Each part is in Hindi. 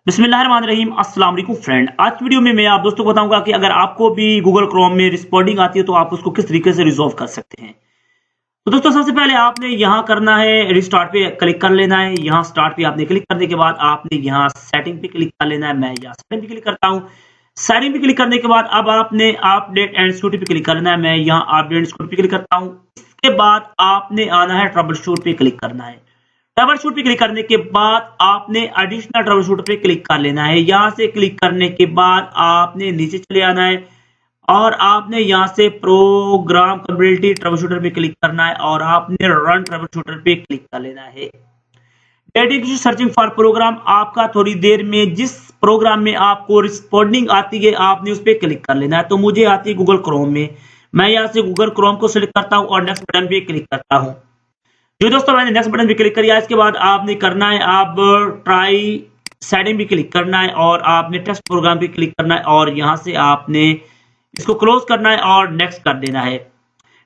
बिस्मिल्लाहिर्रहमानिर्रहीम अस्सलाम वालेकुम फ्रेंड। आज की वीडियो में मैं आप दोस्तों को बताऊंगा कि अगर आपको भी गूगल क्रोम में रिस्पॉन्डिंग आती है तो आप उसको किस तरीके से रिजॉल्व कर सकते हैं। तो दोस्तों सबसे पहले आपने यहाँ करना है, रिस्टार्ट पे क्लिक कर लेना है। यहाँ स्टार्ट पे आपने क्लिक करने के बाद आपने यहाँ सेटिंग पे क्लिक कर लेना है। मैं यहाँ सेटिंग पे क्लिक करता हूँ। सेटिंग पे क्लिक करने के बाद अब आपने अपडेट एंड सिक्योरिटी पे क्लिक करना है। मैं यहाँ अपडेट एंड सिक्योरिटी पे क्लिक करता हूँ। इसके बाद आपने आना है ट्रबल शूट पे क्लिक करना है। ट्रबल शूट पे क्लिक करने के बाद आपने एडिशनल ट्रबल शूट पे क्लिक कर लेना है। यहां से क्लिक करने के बाद आपने नीचे चले आना है और आपने यहां से प्रोग्राम कंपेटिबिलिटी ट्रबल शूटर पे क्लिक करना है और आपने रन ट्रबल शूटर पे क्लिक कर लेना है। डेडिकेटेड सर्चिंग फॉर प्रोग्राम आपका थोड़ी देर में जिस प्रोग्राम में आपको रिस्पॉन्डिंग आती है आपने उस पर क्लिक कर लेना है। तो मुझे आती है गूगल क्रोम में। मैं यहां से गूगल क्रोम को सिलेक्ट करता हूं और नेक्स्ट बटन पे क्लिक करता हूं। जो दोस्तों मैंने नेक्स्ट बटन पे क्लिक किया, इसके बाद आपने करना है अब ट्राई सेटिंग भी क्लिक करना है और आपने टेस्ट प्रोग्राम पे क्लिक करना है और यहां से आपने इसको क्लोज करना है और नेक्स्ट कर देना है।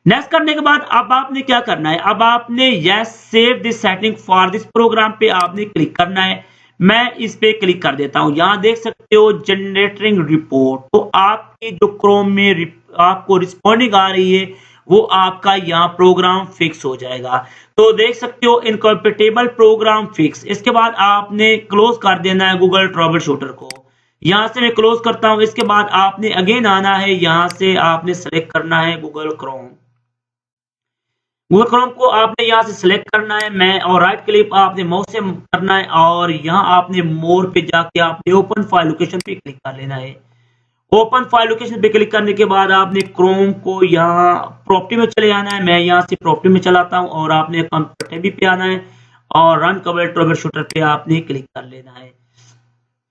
नेक्स्ट करने के बाद अब आपने क्या करना है, अब आपने yes save this setting for this program पे आपने क्लिक करना है। मैं इस पे क्लिक कर देता हूं। यहां देख सकते हो जनरेटिंग रिपोर्ट। तो आपकी जो क्रोम में आपको रिस्पॉन्डिंग आ रही है वो आपका यहाँ प्रोग्राम फिक्स हो जाएगा। तो देख सकते हो इनकम्पेटेबल प्रोग्राम फिक्स। इसके बाद आपने क्लोज कर देना है गूगल ट्रबल शूटर को। यहां से मैं क्लोज करता हूं। इसके बाद आपने अगेन आना है, यहां से आपने सेलेक्ट करना है गूगल क्रोम। गूगल क्रोम को आपने यहां से सिलेक्ट करना है। मैं और राइट क्लिक आपने माउस से करना है और यहां आपने मोर पे जाके आपने ओपन फाइल लोकेशन पे क्लिक कर लेना है। ओपन फाइल लोकेशन पे क्लिक करने के बाद आपने क्रोम को यहाँ प्रॉपर्टी में चले आना है। मैं यहाँ से प्रॉपर्टी में चलाता हूँ और आपने कंपेटिबिलिटी पे आना है और रन ट्रबल शूटर पे आपने क्लिक कर लेना है।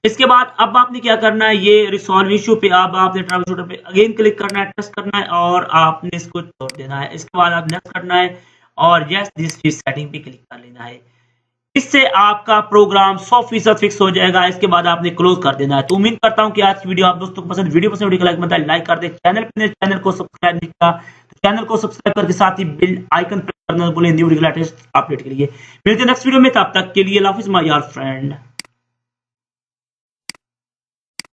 इसके बाद अब आपने क्या करना है, ये रिसॉल्व इशू पे अब आपने ट्रबल शूटर पे अगेन क्लिक करना है, टेस्ट करना है और आपने इसको छोड़ देना है। इसके बाद आप नेक्स्ट करना है और यस दिस फिक्स सेटिंग पे क्लिक कर लेना है। इससे आपका प्रोग्राम 100% फिक्स हो जाएगा। इसके बाद आपने क्लोज कर देना है। तो उम्मीद करता हूं कि आज की वीडियो आप दोस्तों को पसंद वीडियो को लाइक कर दे। चैनल को सब्सक्राइब नहीं किया तो चैनल को सब्सक्राइब करके साथ ही बेल आइकन प्रेस करना भूलें न्यू वीडियो लेटेस्ट अपडेट के लिए। मिलते हैं नेक्स्ट वीडियो में, तब तक के लिए अल्लाह हाफिज़ माय यार फ्रेंड।